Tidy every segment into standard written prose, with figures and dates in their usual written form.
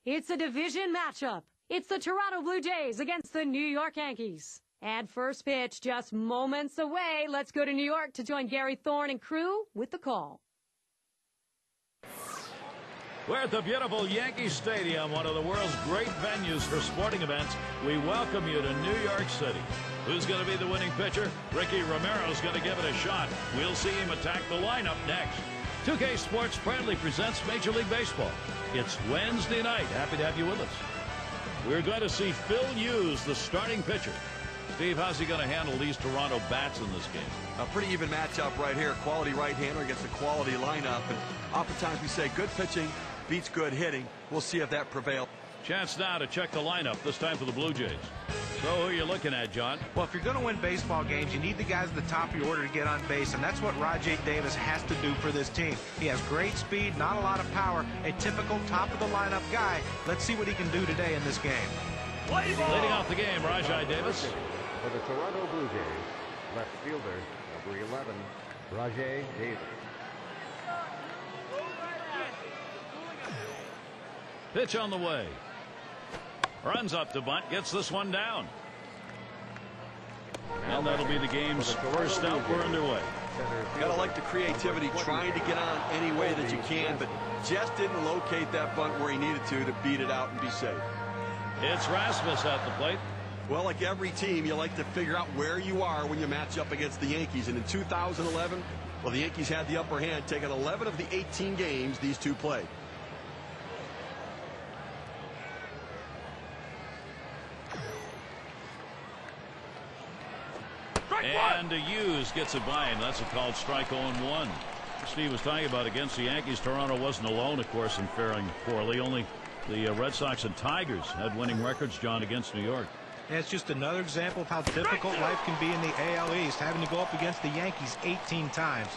It's a division matchup. It's the Toronto Blue Jays against the New York Yankees. And first pitch just moments away. Let's go to New York to join Gary Thorne and crew with the call. We're at the beautiful Yankee Stadium, one of the world's great venues for sporting events. We welcome you to New York City. Who's going to be the winning pitcher? Ricky Romero's going to give it a shot. We'll see him attack the lineup next. 2K Sports proudly presents Major League Baseball. It's Wednesday night. Happy to have you with us. We're going to see Phil Hughes, the starting pitcher. Steve, how's he going to handle these Toronto bats in this game? A pretty even matchup right here. Quality right-hander against a quality lineup. And oftentimes we say good pitching beats good hitting. We'll see if that prevails. Chance now to check the lineup, this time for the Blue Jays. So who are you looking at, John? Well, if you're going to win baseball games, you need the guys at the top of your order to get on base, and that's what Rajay Davis has to do for this team. He has great speed, not a lot of power, a typical top-of-the-lineup guy. Let's see what he can do today in this game. Leading off the game, Rajay Davis. For the Toronto Blue Jays, left fielder, number 11, Rajay Davis. Pitch on the way. Runs up to bunt, gets this one down. And that'll be the game's first out. We're underway. Gotta like the creativity, trying to get on any way that you can, but just didn't locate that bunt where he needed to beat it out and be safe. It's Rasmus at the plate. Well, like every team, you like to figure out where you are when you match up against the Yankees. And in 2011, well, the Yankees had the upper hand, taking 11 of the 18 games these two played. And Hughes gets it by him. That's a called strike 0-1. Steve was talking about against the Yankees. Toronto wasn't alone, of course, in faring poorly. Only the Red Sox and Tigers had winning records, John, against New York. And it's just another example of how difficult life can be in the AL East, having to go up against the Yankees 18 times.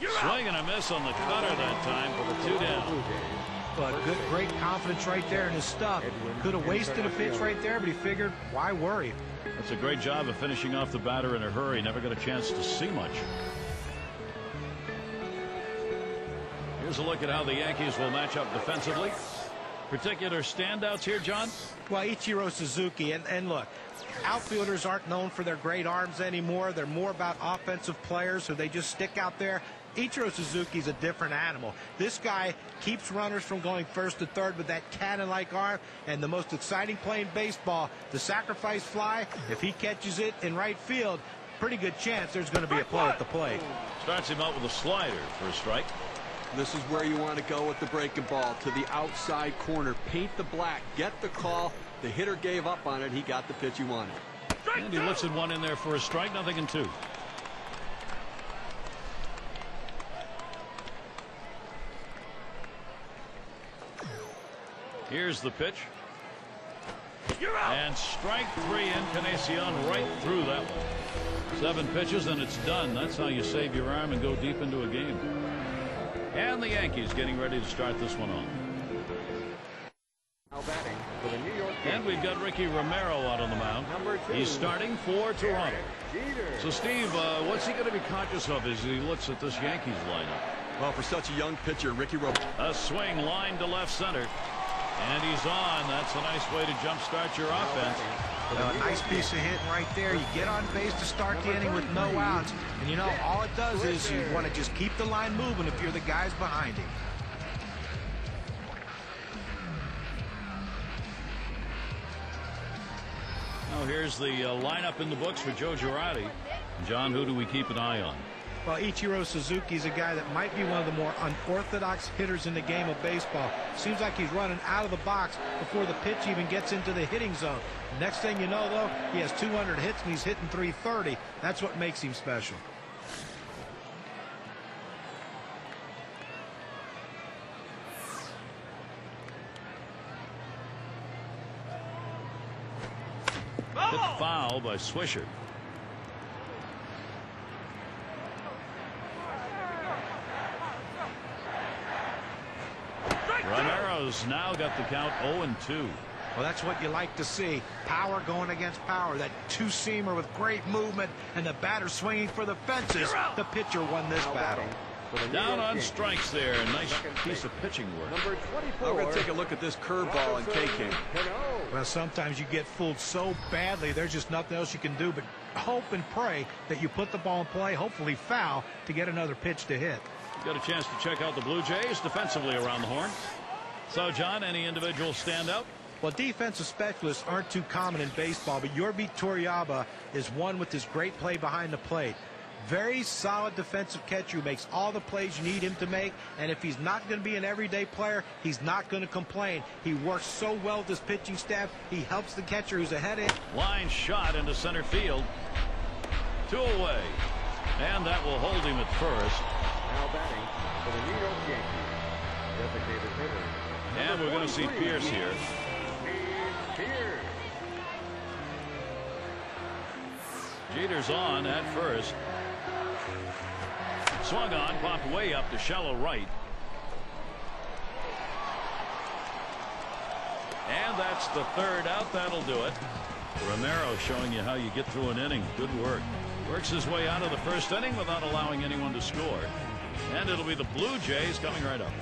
Swing and a miss on the cutter that time for the 2 down. But great confidence right there in his stuff. Could have wasted a pitch right there, but he figured, why worry? That's a great job of finishing off the batter in a hurry. Never got a chance to see much. Here's a look at how the Yankees will match up defensively. Particular standouts here, John? Well, Ichiro Suzuki, and look, outfielders aren't known for their great arms anymore. They're more about offensive players who they just stick out there. Ichiro Suzuki's a different animal. This guy keeps runners from going first to third with that cannon-like arm. And the most exciting play in baseball, the sacrifice fly, if he catches it in right field, pretty good chance there's going to be a play at the plate. Starts him out with a slider for a strike. This is where you want to go with the breaking ball, to the outside corner. Paint the black. Get the call. The hitter gave up on it. He got the pitch he wanted. And he looks at one in there for a strike. Nothing in 2. Here's the pitch. And strike 3, Encarnacion right through that one. 7 pitches and it's done. That's how you save your arm and go deep into a game. And the Yankees getting ready to start this one off. Now batting for the New York And we've got Ricky Romero out on the mound. He's starting for Toronto. So, Steve, what's he going to be conscious of as he looks at this Yankees lineup? Well, for such a young pitcher, Ricky Romero. A swing line to left center. And he's on. That's a nice way to jumpstart your offense. A nice piece of hitting right there. You get on base to start the inning with no outs. And, you know, all it does is you want to just keep the line moving if you're the guys behind him. Now here's the lineup in the books for Joe Girardi. John, who do we keep an eye on? Well, Ichiro Suzuki is a guy that might be one of the more unorthodox hitters in the game of baseball. Seems like he's running out of the box before the pitch even gets into the hitting zone. Next thing you know, though, he has 200 hits and he's hitting 330. That's what makes him special. Hit foul by Swisher. Romero's now got the count 0-2. Well, that's what you like to see. Power going against power. That two-seamer with great movement, and the batter swinging for the fences. The pitcher won this battle. Down on strikes there. Nice piece of pitching work. Number 24. I'm going to take a look at this curveball in KK. Well, sometimes you get fooled so badly, there's just nothing else you can do but hope and pray that you put the ball in play, hopefully foul, to get another pitch to hit. Got a chance to check out the Blue Jays defensively around the horn. So, John, any individuals stand out? Well, defensive specialists aren't too common in baseball, but Yorbi Torrealba is one with his great play behind the plate. Very solid defensive catcher who makes all the plays you need him to make, and if he's not going to be an everyday player, he's not going to complain. He works so well with his pitching staff. He helps the catcher who's ahead of him. Line shot into center field. 2 away. And that will hold him at first. Now batting for the New York Yankees. Designated hitter. And we're going to see Pierce here. Pierce. Jeter's on at first. Swung on, popped way up to shallow right. And that's the 3rd out. That'll do it. Romero showing you how you get through an inning. Good work. Works his way out of the 1st inning without allowing anyone to score. And it'll be the Blue Jays coming right up.